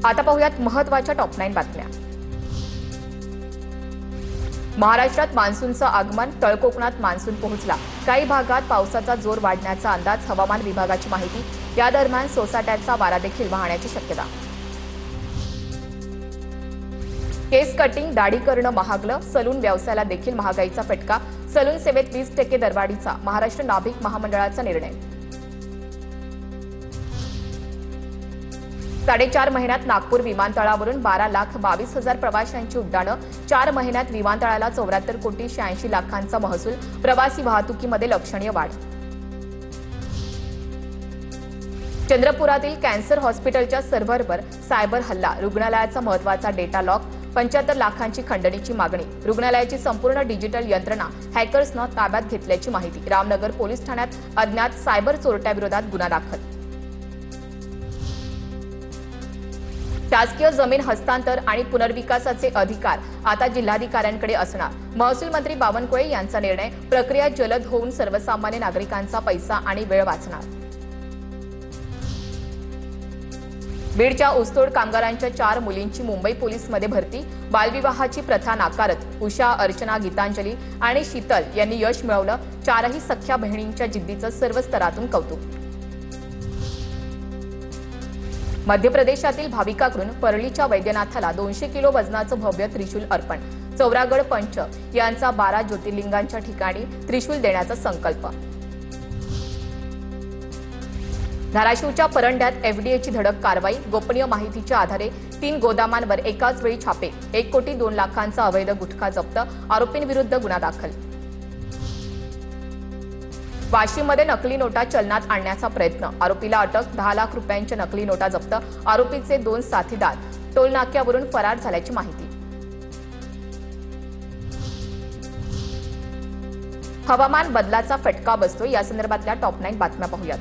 आता पाहूयात महत्त्वाच्या टॉप 9 बातम्या। महाराष्ट्रात मान्सूनचं आगमन, तळकोकणात मान्सून पोहोचला। काही भागात पावसाचा जोर वाढण्याचा अंदाज, हवामान विभागाची माहिती। या दरम्यान सोसाट्याचा वारा देखील वाहण्याची शक्यता। केस कटिंग, दाढी करणं महागलं, सलून व्यवसायाला देखील महागाईचा फटका। सलून सेवेत 20% दरवाढीचा महाराष्ट्र नाभिक महामंडळाचा निर्णय। 4.5 महिन्यात नागपूर विमानतळावरून 12,22,000 प्रवाशांची उड्डाणं। 4 महिन्यात विमानतळाला 74 कोटी 86 लाखांचा महसूल। प्रवासी वाहतुकीमध्ये लक्षणीय वाढ। चंद्रपुरातील कॅन्सर हॉस्पिटलच्या सर्व्हरवर सायबर हल्ला, रुग्णालयाचा महत्त्वाचा डेटा लॉक। 75 लाखांची खंडणीची मागणी। रुग्णालयाची संपूर्ण डिजिटल यंत्रणा हॅकर्सनं ताब्यात घेतल्याची माहिती। रामनगर पोलीस ठाण्यात अज्ञात सायबर चोरट्याविरोधात गुन्हा दाखल। शासकीय जमीन हस्तांतर आणि पुनर्विकासाचे अधिकार आता जिल्हाधिकाऱ्यांकडे असणार। महसूल मंत्री बावनकुळे यांचा निर्णय। प्रक्रिया जलद होऊन सर्वसामान्य नागरिकांचा पैसा आणि वेळ वाचणार। बीडच्या ऊसतोड कामगारांच्या 4 मुलींची मुंबई पोलीसमध्ये भरती। बालविवाहाची प्रथा नाकारत उषा, अर्चना, गीतांजली आणि शीतल यांनी यश मिळवलं। 4ही सख्या बहिणींच्या जिद्दीचं सर्व स्तरातून कौतुक। मध्य प्रदेशातील भाविकाकडून परळीच्या वैद्यनाथाला 200 किलो वजनाचं भव्य त्रिशूल अर्पण। चौरागड पंच यांचा 12 ज्योतिर्लिंगांच्या ठिकाणी त्रिशूल देण्याचा संकल्प। धाराशिवच्या परंड्यात एफडीएची धडक कारवाई। गोपनीय माहितीच्या आधारे 3 गोदामांवर एकाच वेळी छापे। 1 कोटी 2 लाखांचा अवैध गुटखा जप्त। आरोपींविरुद्ध गुन्हा दाखल। वाशिममध्ये नकली नोटा चलनात आणण्याचा प्रयत्न, आरोपीला अटक। 10 लाख रुपयांच्या नकली नोटा जप्त। आरोपीचे 2 साथीदार टोलनाक्यावरून फरार झाल्याची माहिती। हवामान बदलाचा फटका बसतोय, या संदर्भातल्या टॉप 9 बातम्या पाहूयात।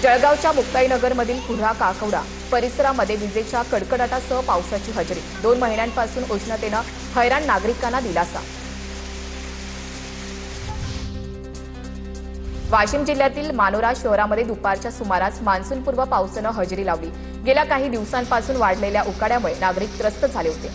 जळगावच्या मुक्ताईनगरमधील कुऱ्हा काकवडा परिसरामध्ये विजेच्या कडकडाटासह पावसाची हजेरी। 2 महिन्यांपासून उष्णतेनं हैराण नागरिकांना दिलासा। वाशिम जिल्ह्यातील मानोरा शहरामध्ये दुपारच्या सुमारास मान्सूनपूर्व पावसानं हजेरी लावली। गेल्या काही दिवसांपासून वाढलेल्या उकाड्यामुळे नागरिक त्रस्त झाले होते।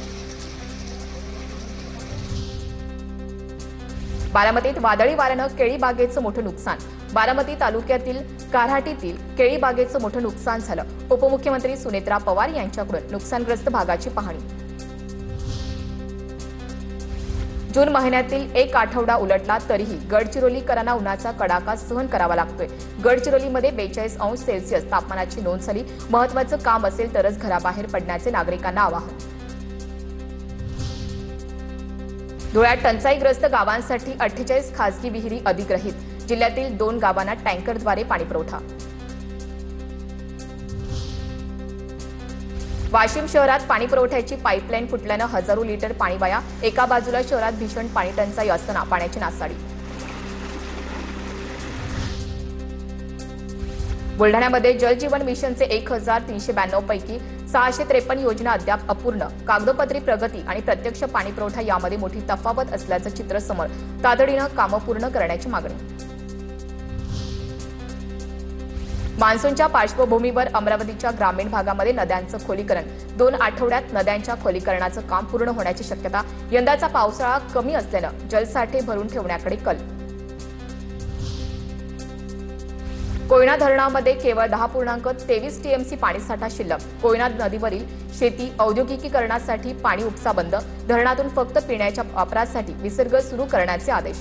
बारामतीत वादळी वाऱ्यानं केळी बागेचं मोठं नुकसान। बारामती तालुक्यातील कारहाटीतील केळी बागेचं मोठं नुकसान झालं। उपमुख्यमंत्री सुनेत्रा पवार यांच्याकडून नुकसानग्रस्त भागाची पाहणी। जून महिन्यातील 1 आठवडा उलटला तरीही गडचिरोलीकरांना उन्हाचा कडाका सहन करावा लागतोय। गडचिरोलीमध्ये 42 अंश सेल्सिअस तापमानाची नोंद झाली। महत्त्वाचं काम असेल तरच घराबाहेर पडण्याचे नागरिकांना आवाहन। धुळ्यात टंचाईग्रस्त गावांसाठी 48 खासगी विहिरी अधिग्रहित। जिल्ह्यातील 2 गावांना टँकरद्वारे पाणीपुरवठा। वाशिम शहरात पाणीपुरवठ्याची पाईपलाईन फुटल्यानं हजारो लिटर पाणी वाया। एका बाजूला शहरात भीषण पाणी टंचाई असताना पाण्याची नासाडी। बुलढाण्यामध्ये जलजीवन मिशनचे 1392 पैकी 653 योजना अद्याप अपूर्ण। कागदोपत्री प्रगती आणि प्रत्यक्ष पाणीपुरवठा यामध्ये मोठी तफावत असल्याचं चित्र समोर। तातडीनं कामं पूर्ण करण्याची मागणी। मान्सूनच्या पार्श्वभूमीवर अमरावतीच्या ग्रामीण भागामध्ये नद्यांचं खोलीकरण। 2 आठवड्यात नद्यांच्या खोलीकरणाचं काम पूर्ण होण्याची शक्यता। यंदाचा पावसाळा कमी असल्यानं जलसाठे भरून ठेवण्याकडे कल। कोयना धरणामध्ये केवळ 10.23 टीएमसी पाणीसाठा शिल्लक। कोयना नदीवरील शेती औद्योगिकीकरणासाठी पाणी उपसा बंद। धरणातून फक्त पिण्याच्या वापरासाठी विसर्ग सुरू करण्याचे आदेश।